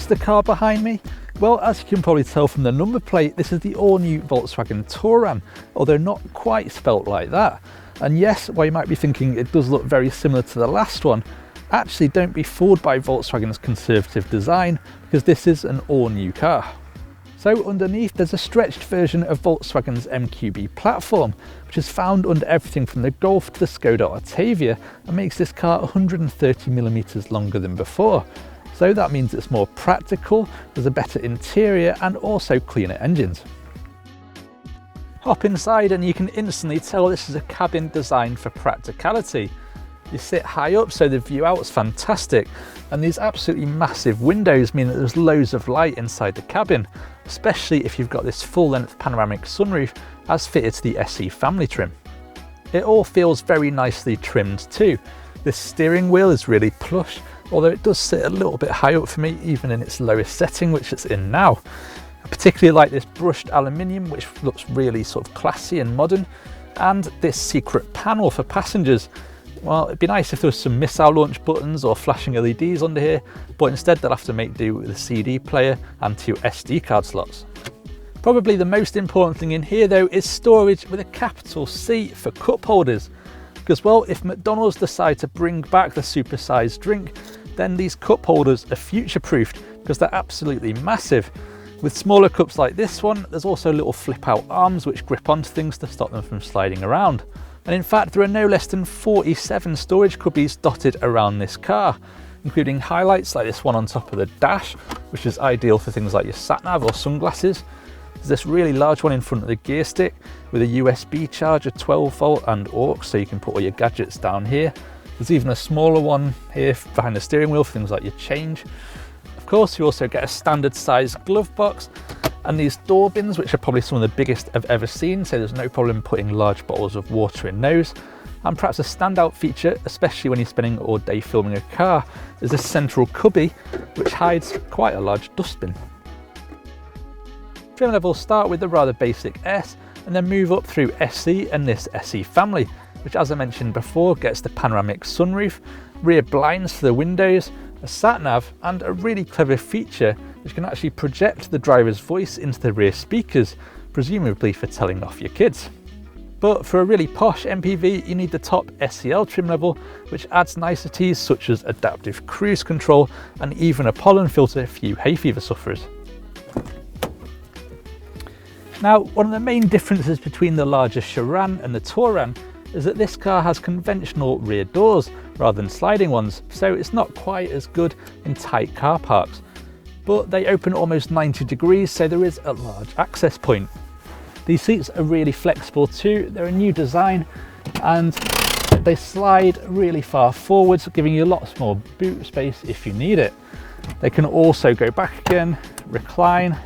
the car behind me? Well, as you can probably tell from the number plate, this is the all-new Volkswagen Touran, although not quite spelt like that. And yes, while you might be thinking it does look very similar to the last one, actually don't be fooled by Volkswagen's conservative design, because this is an all-new car. So underneath there's a stretched version of Volkswagen's MQB platform, which is found under everything from the Golf to the Skoda Octavia and makes this car 130mm longer than before. So that means it's more practical, there's a better interior and also cleaner engines. Hop inside and you can instantly tell this is a cabin designed for practicality. You sit high up so the view out is fantastic, and these absolutely massive windows mean that there's loads of light inside the cabin, especially if you've got this full-length panoramic sunroof as fitted to the SE family trim. It all feels very nicely trimmed too. This steering wheel is really plush, although it does sit a little bit high up for me even in its lowest setting, which it's in now. I particularly like this brushed aluminium, which looks really sort of classy and modern, and this secret panel for passengers. Well, it'd be nice if there was some missile launch buttons or flashing LEDs under here, but instead they'll have to make do with a CD player and 2 SD card slots. Probably the most important thing in here though is storage with a capital C for cup holders. Because well, if McDonald's decide to bring back the supersized drink, then these cup holders are future-proofed because they're absolutely massive. With smaller cups like this one, there's also little flip-out arms which grip onto things to stop them from sliding around. And in fact, there are no less than 47 storage cubbies dotted around this car, including highlights like this one on top of the dash, which is ideal for things like your sat-nav or sunglasses. There's this really large one in front of the gear stick with a USB charger, 12 volt and aux, so you can put all your gadgets down here. There's even a smaller one here behind the steering wheel for things like your change. Of course, you also get a standard size glove box and these door bins, which are probably some of the biggest I've ever seen, so there's no problem putting large bottles of water in those. And perhaps a standout feature, especially when you're spending all day filming a car, is this central cubby, which hides quite a large dustbin. Trim levels start with the rather basic S and then move up through SE and this SE family, which, as I mentioned before, gets the panoramic sunroof, rear blinds for the windows, a sat-nav and a really clever feature which can actually project the driver's voice into the rear speakers, presumably for telling off your kids. But for a really posh MPV, you need the top SEL trim level, which adds niceties such as adaptive cruise control and even a pollen filter for you hay fever sufferers. Now, one of the main differences between the larger Sharan and the Touran is that this car has conventional rear doors rather than sliding ones, so it's not quite as good in tight car parks. But they open almost 90 degrees, so there is a large access point. These seats are really flexible too. They're a new design and they slide really far forwards, giving you lots more boot space if you need it. They can also go back again, recline,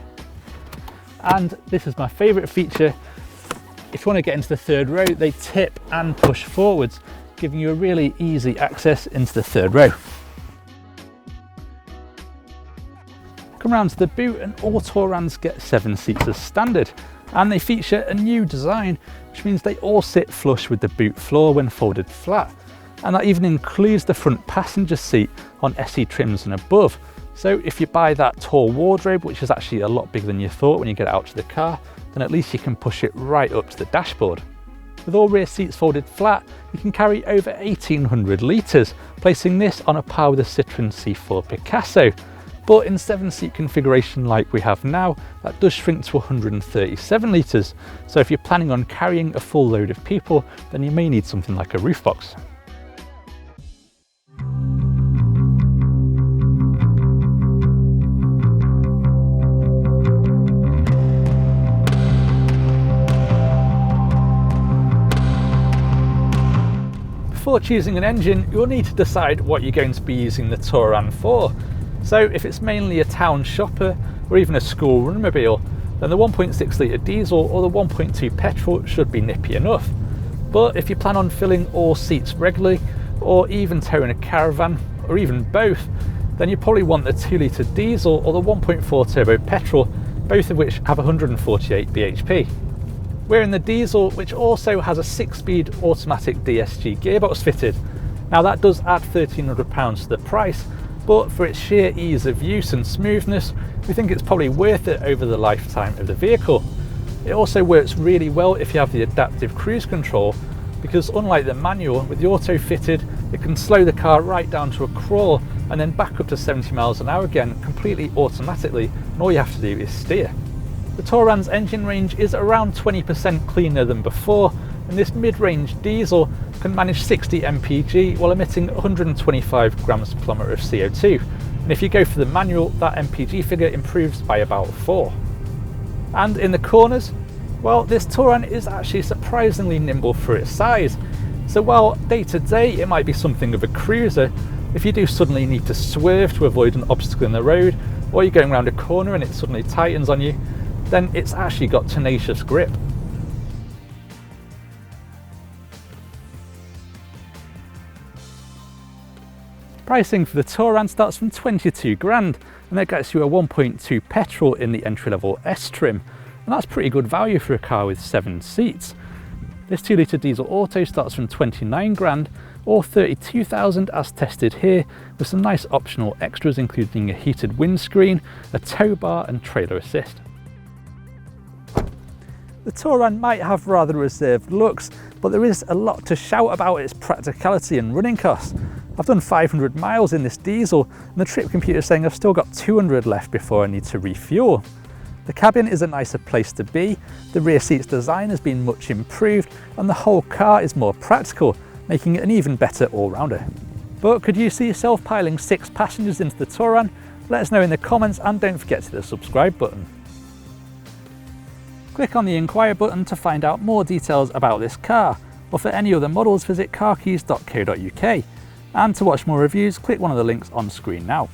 and this is my favorite feature. If you want to get into the third row, they tip and push forwards, giving you a really easy access into the third row. Come round to the boot and all Tourans get 7 seats as standard, and they feature a new design, which means they all sit flush with the boot floor when folded flat, and that even includes the front passenger seat on SE trims and above. So if you buy that tall wardrobe, which is actually a lot bigger than you thought when you get out to the car, then at least you can push it right up to the dashboard. With all rear seats folded flat, you can carry over 1800 litres, placing this on a par with the Citroën C4 Picasso. But in 7-seat configuration like we have now, that does shrink to 137 litres. So if you're planning on carrying a full load of people, then you may need something like a roof box. Before choosing an engine, you'll need to decide what you're going to be using the Touran for. So if it's mainly a town shopper or even a school runmobile, then the 1.6 litre diesel or the 1.2 petrol should be nippy enough. But if you plan on filling all seats regularly, or even towing a caravan, or even both, then you probably want the 2 litre diesel or the 1.4 turbo petrol, both of which have 148 bhp. We're in the diesel, which also has a 6-speed automatic DSG gearbox fitted. Now that does add £1,300 to the price, but for its sheer ease of use and smoothness, we think it's probably worth it over the lifetime of the vehicle. It also works really well if you have the adaptive cruise control, because unlike the manual, with the auto fitted, it can slow the car right down to a crawl and then back up to 70 miles an hour again completely automatically, and all you have to do is steer. The Touran's engine range is around 20% cleaner than before, and this mid-range diesel can manage 60 mpg while emitting 125 grams per kilometre of CO2. And if you go for the manual, that mpg figure improves by about 4. And in the corners, well, this Touran is actually surprisingly nimble for its size. So while day to day it might be something of a cruiser, if you do suddenly need to swerve to avoid an obstacle in the road, or you're going around a corner and it suddenly tightens on you, then it's actually got tenacious grip. Pricing for the Touran starts from 22 grand, and that gets you a 1.2 petrol in the entry-level S trim, and that's pretty good value for a car with 7 seats. This 2-litre diesel auto starts from 29 grand or 32,000 as tested here, with some nice optional extras including a heated windscreen, a tow bar and trailer assist. The Touran might have rather reserved looks, but there is a lot to shout about its practicality and running costs. I've done 500 miles in this diesel, and the trip computer is saying I've still got 200 left before I need to refuel. The cabin is a nicer place to be, the rear seat's design has been much improved, and the whole car is more practical, making it an even better all-rounder. But could you see yourself piling 6 passengers into the Touran? Let us know in the comments, and don't forget to hit the subscribe button. Click on the inquire button to find out more details about this car, or for any other models visit carkeys.co.uk. And to watch more reviews, click one of the links on screen now.